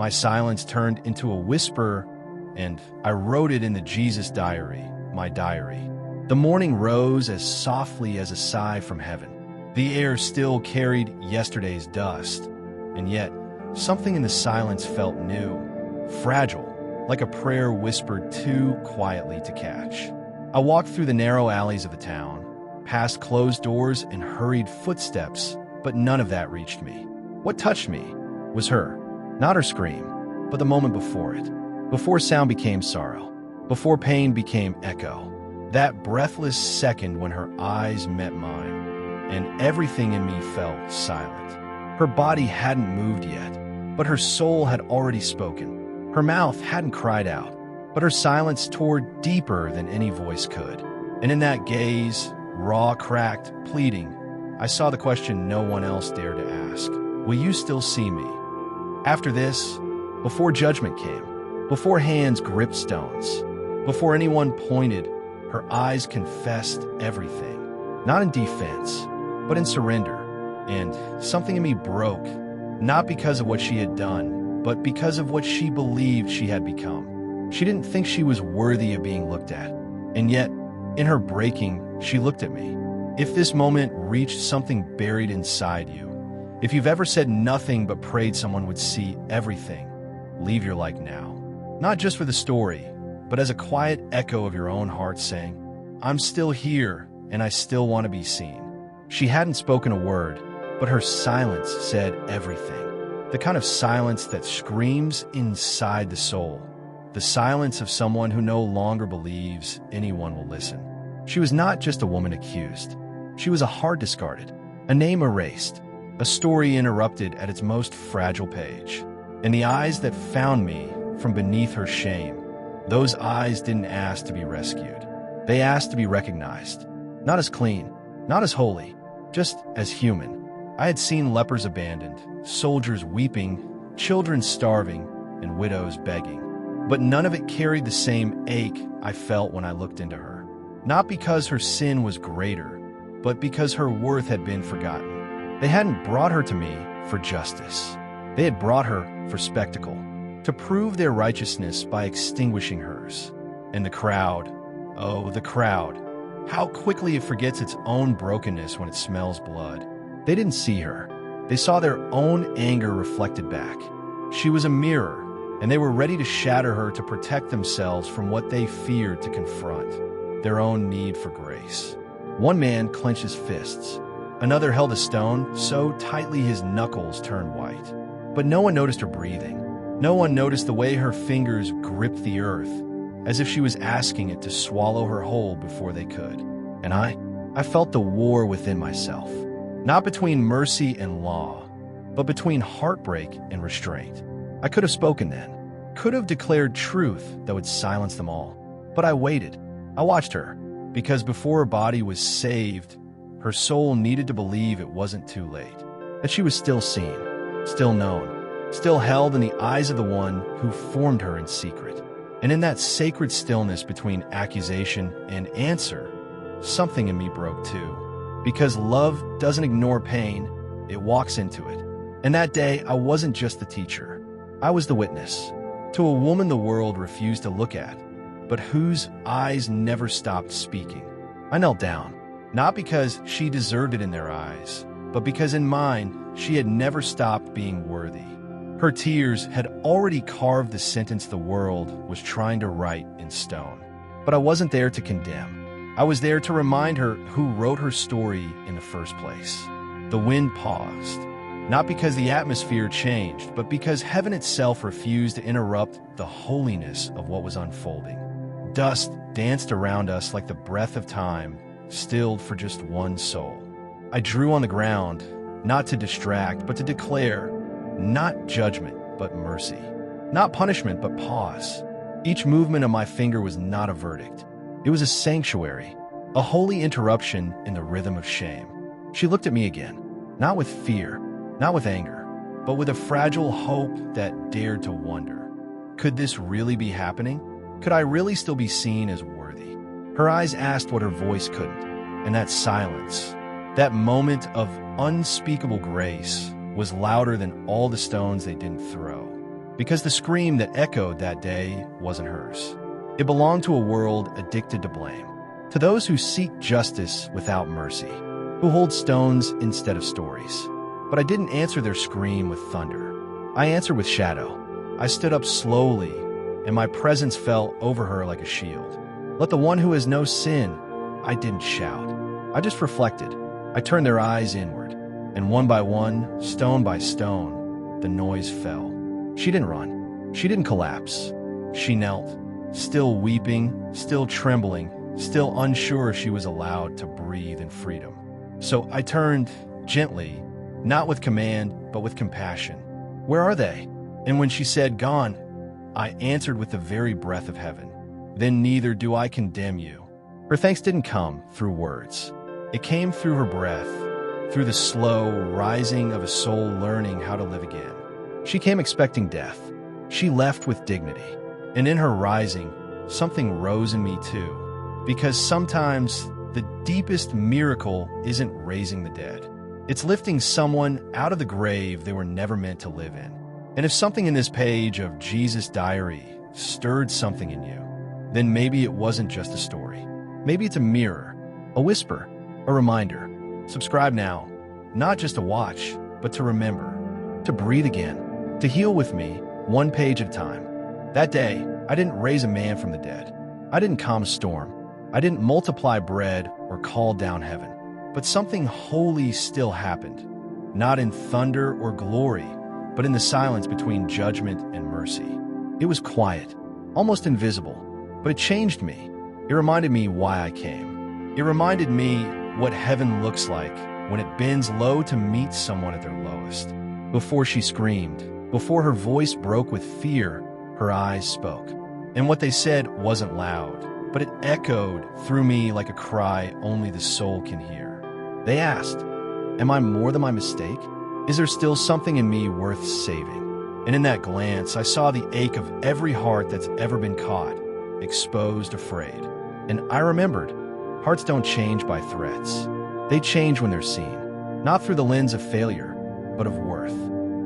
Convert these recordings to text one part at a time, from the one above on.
My silence turned into a whisper, and I wrote it in the Jesus diary, my diary. The morning rose as softly as a sigh from heaven. The air still carried yesterday's dust, and yet something in the silence felt new, fragile, like a prayer whispered too quietly to catch. I walked through the narrow alleys of the town, past closed doors and hurried footsteps, but none of that reached me. What touched me was her, not her scream, but the moment before it, before sound became sorrow, before pain became echo. That breathless second when her eyes met mine, and everything in me fell silent. Her body hadn't moved yet, but her soul had already spoken. Her mouth hadn't cried out, but her silence tore deeper than any voice could. And in that gaze, raw, cracked, pleading, I saw the question no one else dared to ask. Will you still see me? After this, before judgment came, before hands gripped stones, before anyone pointed, her eyes confessed everything, not in defense, but in surrender. And something in me broke, not because of what she had done, but because of what she believed she had become. She didn't think she was worthy of being looked at, and yet, in her breaking, she looked at me. If this moment reached something buried inside you, if you've ever said nothing but prayed someone would see everything, leave your like now. Not just for the story, but as a quiet echo of your own heart saying, I'm still here, and I still want to be seen. She hadn't spoken a word, but her silence said everything. The kind of silence that screams inside the soul. The silence of someone who no longer believes anyone will listen. She was not just a woman accused. She was a heart discarded, a name erased, a story interrupted at its most fragile page. And the eyes that found me from beneath her shame, those eyes didn't ask to be rescued. They asked to be recognized, not as clean, not as holy, just as human. I had seen lepers abandoned, soldiers weeping, children starving, and widows begging. But none of it carried the same ache I felt when I looked into her. Not because her sin was greater, but because her worth had been forgotten. They hadn't brought her to me for justice. They had brought her for spectacle, to prove their righteousness by extinguishing hers. And the crowd, oh, the crowd, how quickly it forgets its own brokenness when it smells blood. They didn't see her. They saw their own anger reflected back. She was a mirror, and they were ready to shatter her to protect themselves from what they feared to confront, their own need for grace. One man clenched his fists. Another held a stone so tightly his knuckles turned white. But no one noticed her breathing. No one noticed the way her fingers gripped the earth, as if she was asking it to swallow her whole before they could. And I felt the war within myself, not between mercy and law, but between heartbreak and restraint. I could have spoken then, could have declared truth that would silence them all. But I waited. I watched her, because before her body was saved, her soul needed to believe it wasn't too late, that she was still seen, still known, still held in the eyes of the one who formed her in secret. And in that sacred stillness between accusation and answer, something in me broke too. Because love doesn't ignore pain, it walks into it. And that day, I wasn't just the teacher. I was the witness to a woman the world refused to look at, but whose eyes never stopped speaking. I knelt down, not because she deserved it in their eyes, but because in mine, she had never stopped being worthy. Her tears had already carved the sentence the world was trying to write in stone. But I wasn't there to condemn. I was there to remind her who wrote her story in the first place. The wind paused, not because the atmosphere changed, but because heaven itself refused to interrupt the holiness of what was unfolding. Dust danced around us like the breath of time, stilled for just one soul. I drew on the ground, not to distract, but to declare, not judgment, but mercy. Not punishment, but pause. Each movement of my finger was not a verdict. It was a sanctuary, a holy interruption in the rhythm of shame. She looked at me again, not with fear, not with anger, but with a fragile hope that dared to wonder. Could this really be happening? Could I really still be seen as worthy? Her eyes asked what her voice couldn't, and that silence, that moment of unspeakable grace, was louder than all the stones they didn't throw. because the scream that echoed that day wasn't hers. It belonged to a world addicted to blame, to those who seek justice without mercy, who hold stones instead of stories. But I didn't answer their scream with thunder. I answered with shadow. I stood up slowly, and my presence fell over her like a shield. Let the one who has no sin. I didn't shout. I just reflected. I turned their eyes inward, and one by one, stone by stone, the noise fell. She didn't run. She didn't collapse. She knelt, still weeping, still trembling, still unsure she was allowed to breathe in freedom. So I turned gently, not with command, but with compassion. Where are they? And when she said, "Gone," I answered with the very breath of heaven. Then neither do I condemn you. Her thanks didn't come through words. It came through her breath, through the slow rising of a soul learning how to live again. She came expecting death. She left with dignity. And in her rising, something rose in me too. Because sometimes the deepest miracle isn't raising the dead. It's lifting someone out of the grave they were never meant to live in. And if something in this page of Jesus' diary stirred something in you, then maybe it wasn't just a story. Maybe it's a mirror, a whisper, a reminder. Subscribe now, not just to watch, but to remember, to breathe again, to heal with me, one page at a time. That day, I didn't raise a man from the dead. I didn't calm a storm. I didn't multiply bread or call down heaven. But something holy still happened, not in thunder or glory, but in the silence between judgment and mercy. It was quiet, almost invisible, but it changed me. It reminded me why I came. It reminded me what heaven looks like when it bends low to meet someone at their lowest. Before she screamed, before her voice broke with fear, her eyes spoke. And what they said wasn't loud, but it echoed through me like a cry only the soul can hear. They asked, "Am I more than my mistake? Is there still something in me worth saving?" And in that glance, I saw the ache of every heart that's ever been caught, exposed, afraid. And I remembered, hearts don't change by threats. They change when they're seen, not through the lens of failure, but of worth.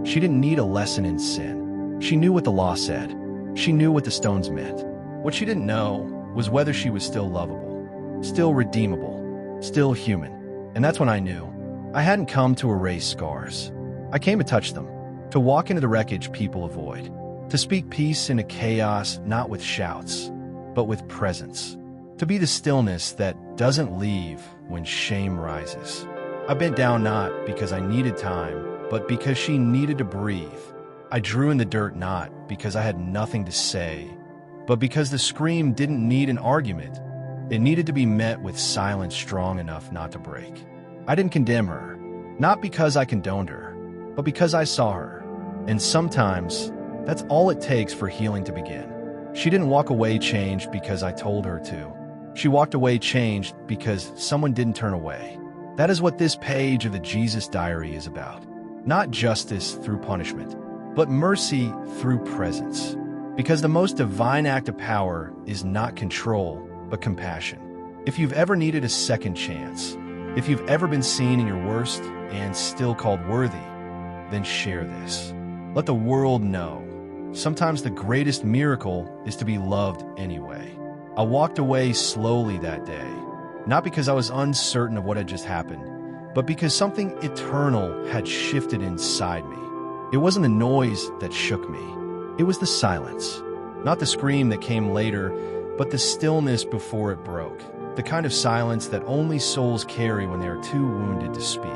She didn't need a lesson in sin. She knew what the law said. She knew what the stones meant. What she didn't know was whether she was still lovable, still redeemable, still human. And that's when I knew. I hadn't come to erase scars. I came to touch them, to walk into the wreckage people avoid, to speak peace into chaos, not with shouts, but with presence, to be the stillness that doesn't leave when shame rises. I bent down not because I needed time, but because she needed to breathe. I drew in the dirt not because I had nothing to say, but because the scream didn't need an argument. It needed to be met with silence strong enough not to break. I didn't condemn her, not because I condoned her, but because I saw her. And sometimes, that's all it takes for healing to begin. She didn't walk away changed because I told her to. She walked away changed because someone didn't turn away. That is what this page of the Jesus diary is about. Not justice through punishment, but mercy through presence. Because the most divine act of power is not control, but compassion. If you've ever needed a second chance, if you've ever been seen in your worst and still called worthy, then share this. Let the world know. Sometimes the greatest miracle is to be loved anyway. I walked away slowly that day, not because I was uncertain of what had just happened, but because something eternal had shifted inside me. It wasn't the noise that shook me. It was the silence. Not the scream that came later, but the stillness before it broke. The kind of silence that only souls carry when they are too wounded to speak.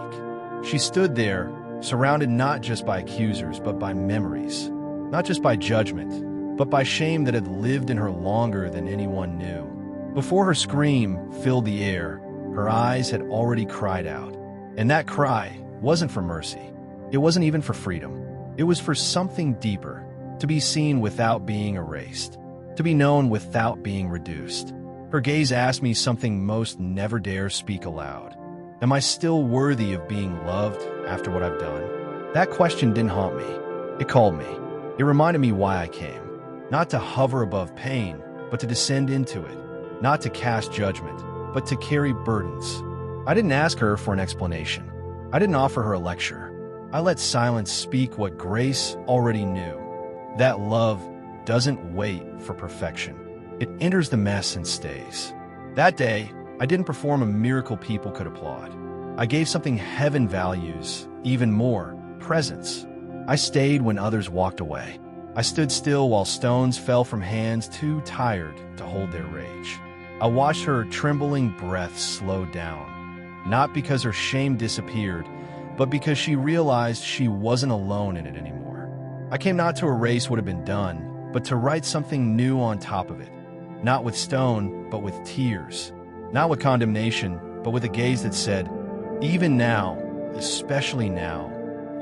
She stood there, surrounded not just by accusers, but by memories. Not just by judgment, but by shame that had lived in her longer than anyone knew. Before her scream filled the air, her eyes had already cried out. And that cry wasn't for mercy. It wasn't even for freedom. It was for something deeper, to be seen without being erased, to be known without being reduced. Her gaze asked me something most never dare speak aloud. Am I still worthy of being loved after what I've done? That question didn't haunt me. It called me. It reminded me why I came. Not to hover above pain, but to descend into it. Not to cast judgment, but to carry burdens. I didn't ask her for an explanation. I didn't offer her a lecture. I let silence speak what grace already knew. That love doesn't wait for perfection. It enters the mess and stays. That day, I didn't perform a miracle people could applaud. I gave something heaven values even more: presence. I stayed when others walked away. I stood still while stones fell from hands too tired to hold their rage. I watched her trembling breath slow down, not because her shame disappeared, but because she realized she wasn't alone in it anymore. I came not to erase what had been done, but to write something new on top of it. Not with stone, but with tears. Not with condemnation, but with a gaze that said, "Even now, especially now,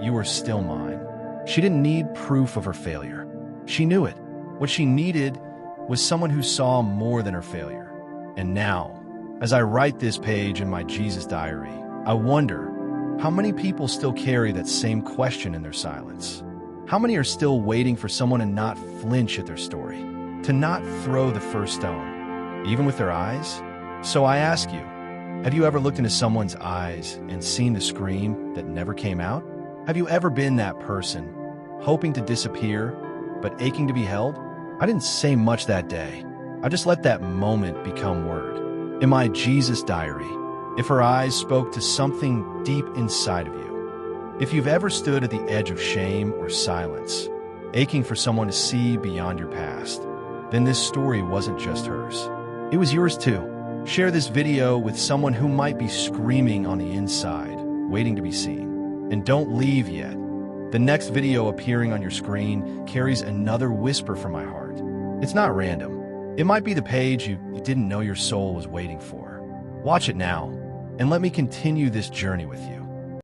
you are still mine." She didn't need proof of her failure. She knew it. What she needed was someone who saw more than her failure. And now, as I write this page in my Jesus diary, I wonder how many people still carry that same question in their silence. How many are still waiting for someone to not flinch at their story, to not throw the first stone, even with their eyes? So I ask you, have you ever looked into someone's eyes and seen the scream that never came out? Have you ever been that person, hoping to disappear, but aching to be held? I didn't say much that day. I just let that moment become word. In my Jesus diary, if her eyes spoke to something deep inside of you, if you've ever stood at the edge of shame or silence, aching for someone to see beyond your past, then this story wasn't just hers. It was yours too. Share this video with someone who might be screaming on the inside, waiting to be seen. And don't leave yet. The next video appearing on your screen carries another whisper from my heart. It's not random. It might be the page you didn't know your soul was waiting for. Watch it now, and let me continue this journey with you.